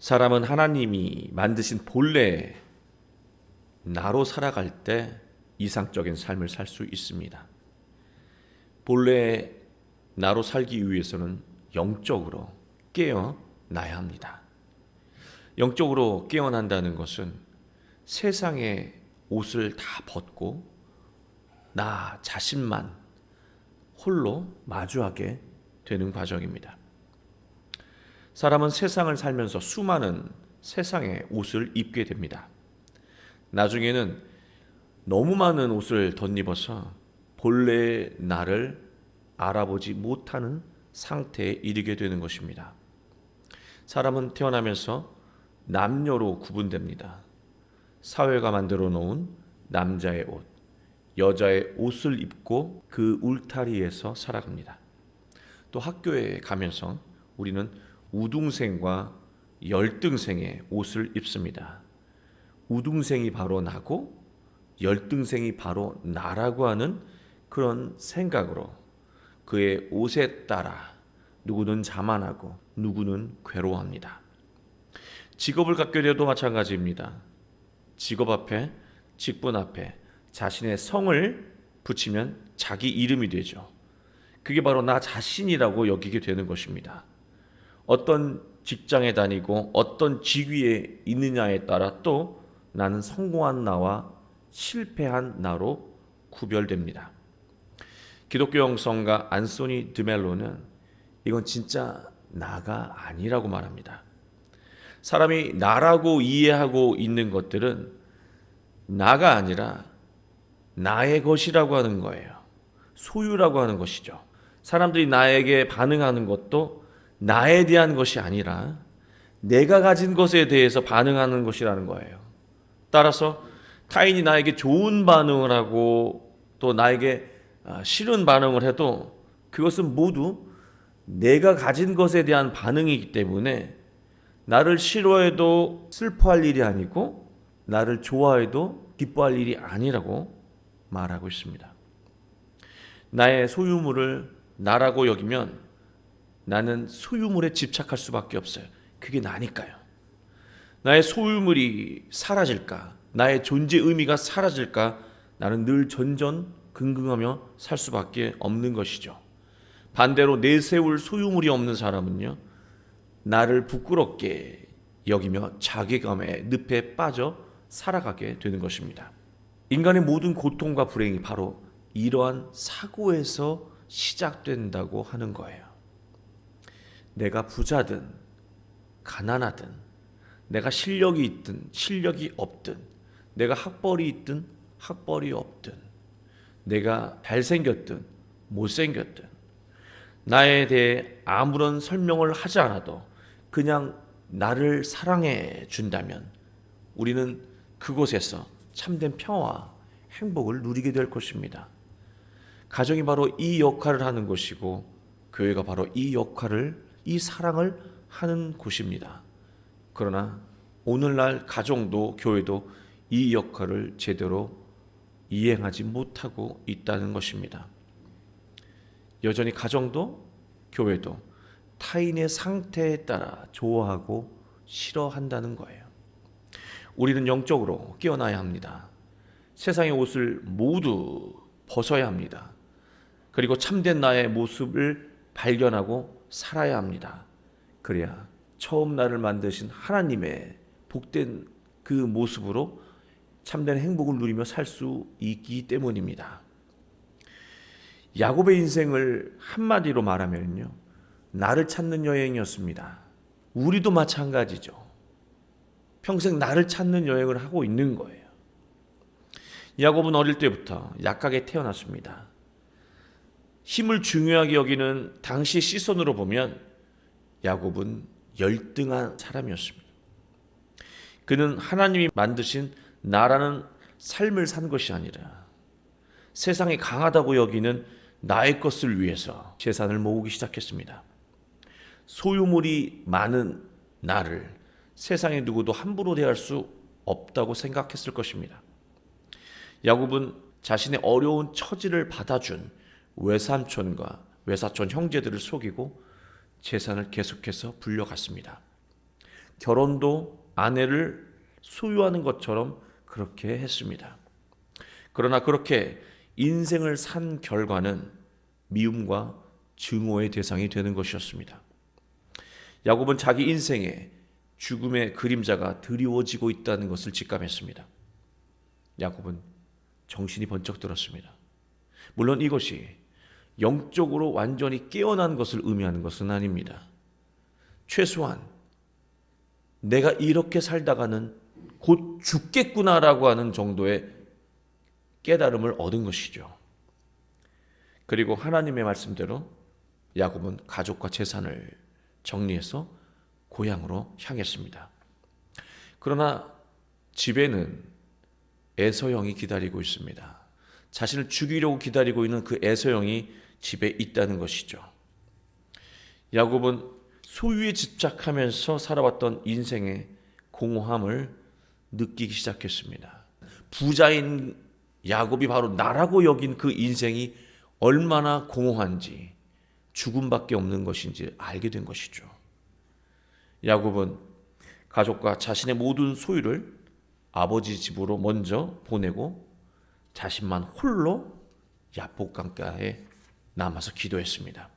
사람은 하나님이 만드신 본래 나로 살아갈 때 이상적인 삶을 살 수 있습니다. 본래 나로 살기 위해서는 영적으로 깨어나야 합니다. 영적으로 깨어난다는 것은 세상의 옷을 다 벗고 나 자신만 홀로 마주하게 되는 과정입니다. 사람은 세상을 살면서 수많은 세상의 옷을 입게 됩니다. 나중에는 너무 많은 옷을 덧입어서 본래의 나를 알아보지 못하는 상태에 이르게 되는 것입니다. 사람은 태어나면서 남녀로 구분됩니다. 사회가 만들어 놓은 남자의 옷, 여자의 옷을 입고 그 울타리에서 살아갑니다. 또 학교에 가면서 우리는 우등생과 열등생의 옷을 입습니다. 우등생이 바로 나고 열등생이 바로 나라고 하는 그런 생각으로 그의 옷에 따라 누구는 자만하고 누구는 괴로워합니다. 직업을 갖게 되어도 마찬가지입니다. 직업 앞에, 직분 앞에 자신의 성을 붙이면 자기 이름이 되죠. 그게 바로 나 자신이라고 여기게 되는 것입니다. 어떤 직장에 다니고 어떤 직위에 있느냐에 따라 또 나는 성공한 나와 실패한 나로 구별됩니다. 기독교 영성가 안소니 드멜로는 이건 진짜 나가 아니라고 말합니다. 사람이 나라고 이해하고 있는 것들은 나가 아니라 나의 것이라고 하는 거예요. 소유라고 하는 것이죠. 사람들이 나에게 반응하는 것도 나에 대한 것이 아니라 내가 가진 것에 대해서 반응하는 것이라는 거예요. 따라서 타인이 나에게 좋은 반응을 하고 또 나에게 싫은 반응을 해도 그것은 모두 내가 가진 것에 대한 반응이기 때문에 나를 싫어해도 슬퍼할 일이 아니고 나를 좋아해도 기뻐할 일이 아니라고 말하고 있습니다. 나의 소유물을 나라고 여기면 나는 소유물에 집착할 수밖에 없어요. 그게 나니까요. 나의 소유물이 사라질까? 나의 존재 의미가 사라질까? 나는 늘 전전긍긍하며 살 수밖에 없는 것이죠. 반대로 내세울 소유물이 없는 사람은요, 나를 부끄럽게 여기며 자괴감의 늪에 빠져 살아가게 되는 것입니다. 인간의 모든 고통과 불행이 바로 이러한 사고에서 시작된다고 하는 거예요. 내가 부자든 가난하든 내가 실력이 있든 실력이 없든 내가 학벌이 있든 학벌이 없든 내가 잘생겼든 못생겼든 나에 대해 아무런 설명을 하지 않아도 그냥 나를 사랑해 준다면 우리는 그곳에서 참된 평화와 행복을 누리게 될 것입니다. 가정이 바로 이 역할을 하는 것이고 교회가 바로 이 역할을, 이 사랑을 하는 곳입니다. 그러나 오늘날 가정도 교회도 이 역할을 제대로 이행하지 못하고 있다는 것입니다. 여전히 가정도 교회도 타인의 상태에 따라 좋아하고 싫어한다는 거예요. 우리는 영적으로 깨어나야 합니다. 세상의 옷을 모두 벗어야 합니다. 그리고 참된 나의 모습을 발견하고 살아야 합니다. 그래야 처음 나를 만드신 하나님의 복된 그 모습으로 참된 행복을 누리며 살 수 있기 때문입니다. 야곱의 인생을 한마디로 말하면요, 나를 찾는 여행이었습니다. 우리도 마찬가지죠. 평생 나를 찾는 여행을 하고 있는 거예요. 야곱은 어릴 때부터 약하게 태어났습니다. 힘을 중요하게 여기는 당시 시선으로 보면 야곱은 열등한 사람이었습니다. 그는 하나님이 만드신 나라는 삶을 산 것이 아니라 세상이 강하다고 여기는 나의 것을 위해서 재산을 모으기 시작했습니다. 소유물이 많은 나를 세상의 누구도 함부로 대할 수 없다고 생각했을 것입니다. 야곱은 자신의 어려운 처지를 받아준 외삼촌과 외사촌 형제들을 속이고 재산을 계속해서 불려갔습니다. 결혼도 아내를 소유하는 것처럼 그렇게 했습니다. 그러나 그렇게 인생을 산 결과는 미움과 증오의 대상이 되는 것이었습니다. 야곱은 자기 인생에 죽음의 그림자가 드리워지고 있다는 것을 직감했습니다. 야곱은 정신이 번쩍 들었습니다. 물론 이것이 영적으로 완전히 깨어난 것을 의미하는 것은 아닙니다. 최소한 내가 이렇게 살다가는 곧 죽겠구나라고 하는 정도의 깨달음을 얻은 것이죠. 그리고 하나님의 말씀대로 야곱은 가족과 재산을 정리해서 고향으로 향했습니다. 그러나 집에는 에서 형이 기다리고 있습니다. 자신을 죽이려고 기다리고 있는 그 에서 형이 집에 있다는 것이죠. 야곱은 소유에 집착하면서 살아왔던 인생의 공허함을 느끼기 시작했습니다. 부자인 야곱이 바로 나라고 여긴 그 인생이 얼마나 공허한지, 죽음밖에 없는 것인지 알게 된 것이죠. 야곱은 가족과 자신의 모든 소유를 아버지 집으로 먼저 보내고 자신만 홀로 야복 강가에 남아서 기도했습니다.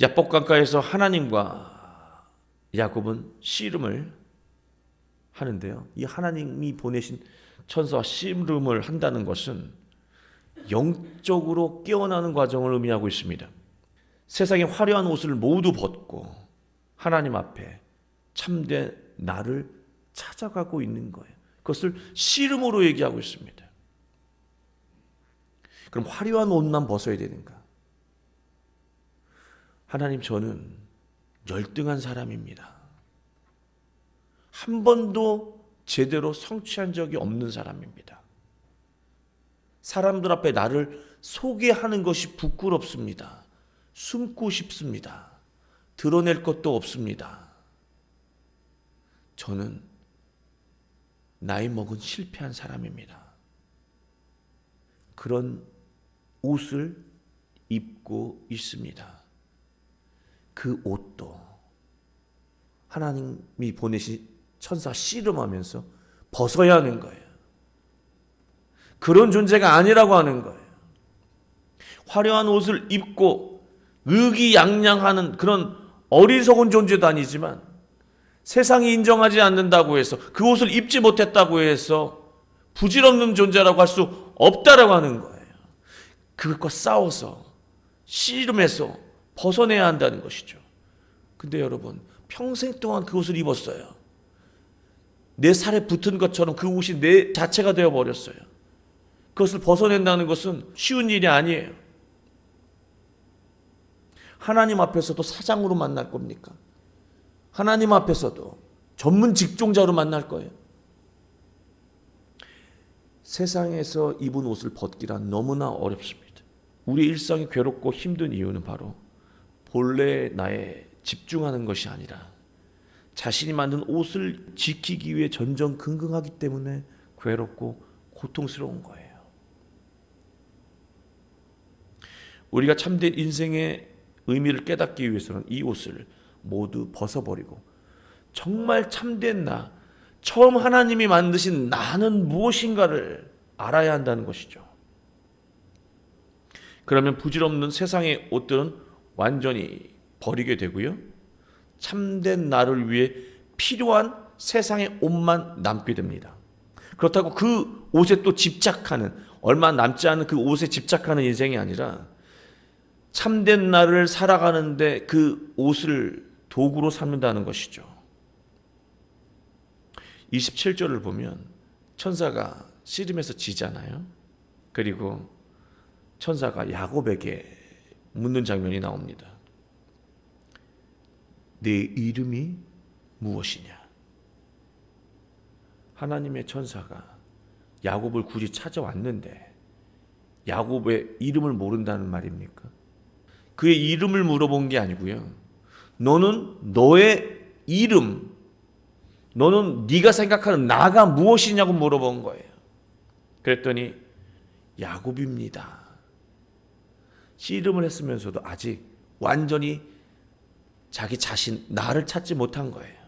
야복 강가에서 하나님과 야곱은 씨름을 하는데요. 이 하나님이 보내신 천사와 씨름을 한다는 것은 영적으로 깨어나는 과정을 의미하고 있습니다. 세상의 화려한 옷을 모두 벗고 하나님 앞에 참된 나를 찾아가고 있는 거예요. 그것을 씨름으로 얘기하고 있습니다. 그럼 화려한 옷만 벗어야 되는가? 하나님, 저는 열등한 사람입니다. 한 번도 제대로 성취한 적이 없는 사람입니다. 사람들 앞에 나를 소개하는 것이 부끄럽습니다. 숨고 싶습니다. 드러낼 것도 없습니다. 저는 나이 먹은 실패한 사람입니다. 그런 옷을 입고 있습니다. 그 옷도 하나님이 보내신 천사 씨름하면서 벗어야 하는 거예요. 그런 존재가 아니라고 하는 거예요. 화려한 옷을 입고 의기양양하는 그런 어리석은 존재도 아니지만 세상이 인정하지 않는다고 해서 그 옷을 입지 못했다고 해서 부질없는 존재라고 할 수 없다라고 하는 거예요. 그것과 싸워서 씨름해서 벗어내야 한다는 것이죠. 근데 여러분, 평생 동안 그 옷을 입었어요. 내 살에 붙은 것처럼 그 옷이 내 자체가 되어버렸어요. 그것을 벗어낸다는 것은 쉬운 일이 아니에요. 하나님 앞에서도 사장으로 만날 겁니까? 하나님 앞에서도 전문 직종자로 만날 거예요. 세상에서 입은 옷을 벗기란 너무나 어렵습니다. 우리 일상이 괴롭고 힘든 이유는 바로 본래 나에 집중하는 것이 아니라 자신이 만든 옷을 지키기 위해 전전긍긍하기 때문에 괴롭고 고통스러운 거예요. 우리가 참된 인생의 의미를 깨닫기 위해서는 이 옷을 모두 벗어버리고 정말 참된 나, 처음 하나님이 만드신 나는 무엇인가를 알아야 한다는 것이죠. 그러면 부질없는 세상의 옷들은 완전히 버리게 되고요. 참된 나를 위해 필요한 세상의 옷만 남게 됩니다. 그렇다고 그 옷에 또 집착하는, 얼마 남지 않은 그 옷에 집착하는 인생이 아니라 참된 나를 살아가는데 그 옷을 도구로 삼는다는 것이죠. 27절을 보면 천사가 씨름에서 지잖아요. 그리고 천사가 야곱에게 묻는 장면이 나옵니다. 내 이름이 무엇이냐? 하나님의 천사가 야곱을 굳이 찾아왔는데 야곱의 이름을 모른다는 말입니까? 그의 이름을 물어본 게 아니고요. 너는 너의 이름, 너는 네가 생각하는 나가 무엇이냐고 물어본 거예요. 그랬더니 야곱입니다. 씨름을 했으면서도 아직 완전히 자기 자신, 나를 찾지 못한 거예요.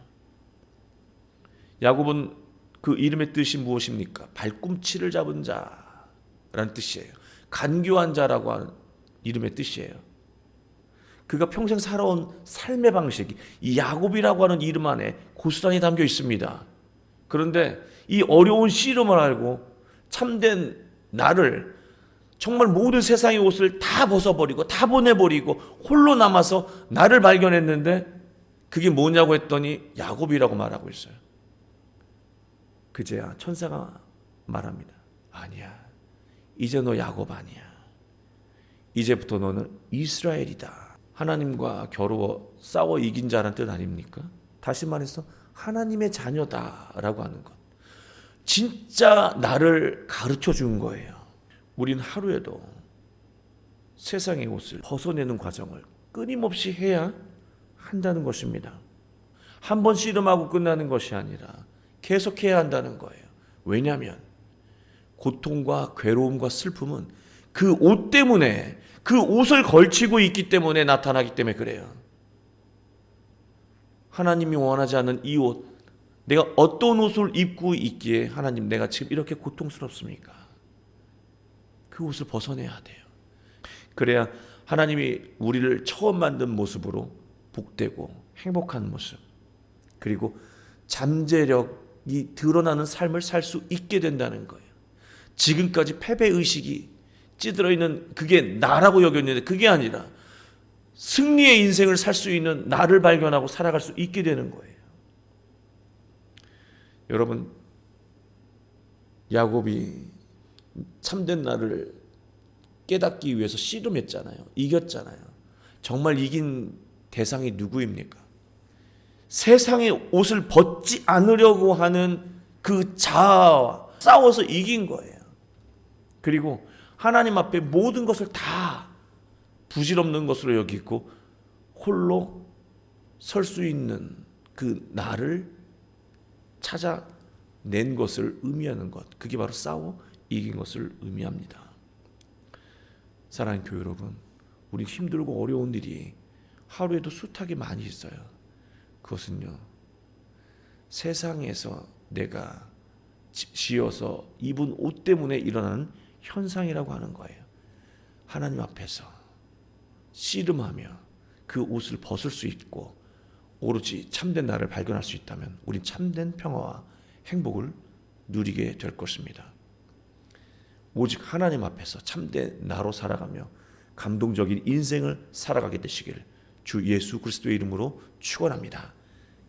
야곱은 그 이름의 뜻이 무엇입니까? 발꿈치를 잡은 자라는 뜻이에요. 간교한 자라고 하는 이름의 뜻이에요. 그가 평생 살아온 삶의 방식이 이 야곱이라고 하는 이름 안에 고스란히 담겨 있습니다. 그런데 이 어려운 씨름을 알고 참된 나를, 정말 모든 세상의 옷을 다 벗어버리고 다 보내버리고 홀로 남아서 나를 발견했는데 그게 뭐냐고 했더니 야곱이라고 말하고 있어요. 그제야 천사가 말합니다. 아니야, 이제 너 야곱 아니야. 이제부터 너는 이스라엘이다. 하나님과 겨루어 싸워 이긴 자라는 뜻 아닙니까? 다시 말해서 하나님의 자녀다라고 하는 것. 진짜 나를 가르쳐 준 거예요. 우린 하루에도 세상의 옷을 벗어내는 과정을 끊임없이 해야 한다는 것입니다. 한 번 씨름하고 끝나는 것이 아니라 계속해야 한다는 거예요. 왜냐하면 고통과 괴로움과 슬픔은 그 옷 때문에, 그 옷을 걸치고 있기 때문에 나타나기 때문에 그래요. 하나님이 원하지 않는 이 옷, 내가 어떤 옷을 입고 있기에 하나님 내가 지금 이렇게 고통스럽습니까? 그 옷을 벗어내야 돼요. 그래야 하나님이 우리를 처음 만든 모습으로 복되고 행복한 모습, 그리고 잠재력이 드러나는 삶을 살 수 있게 된다는 거예요. 지금까지 패배의식이 찌들어 있는 그게 나라고 여겼는데 그게 아니라 승리의 인생을 살 수 있는 나를 발견하고 살아갈 수 있게 되는 거예요. 여러분, 야곱이 참된 나를 깨닫기 위해서 씨름했잖아요. 이겼잖아요. 정말 이긴 대상이 누구입니까? 세상의 옷을 벗지 않으려고 하는 그 자아와 싸워서 이긴 거예요. 그리고 하나님 앞에 모든 것을 다 부질없는 것으로 여기고 홀로 설 수 있는 그 나를 찾아낸 것을 의미하는 것, 그게 바로 싸워 이긴 것을 의미합니다. 사랑하는 교회 여러분, 우리 힘들고 어려운 일이 하루에도 숱하게 많이 있어요. 그것은요, 세상에서 내가 지어서 입은 옷 때문에 일어나는 현상이라고 하는 거예요. 하나님 앞에서 씨름하며 그 옷을 벗을 수 있고 오로지 참된 나를 발견할 수 있다면 우린 참된 평화와 행복을 누리게 될 것입니다. 오직 하나님 앞에서 참된 나로 살아가며 감동적인 인생을 살아가게 되시길 주 예수 그리스도의 이름으로 축원합니다.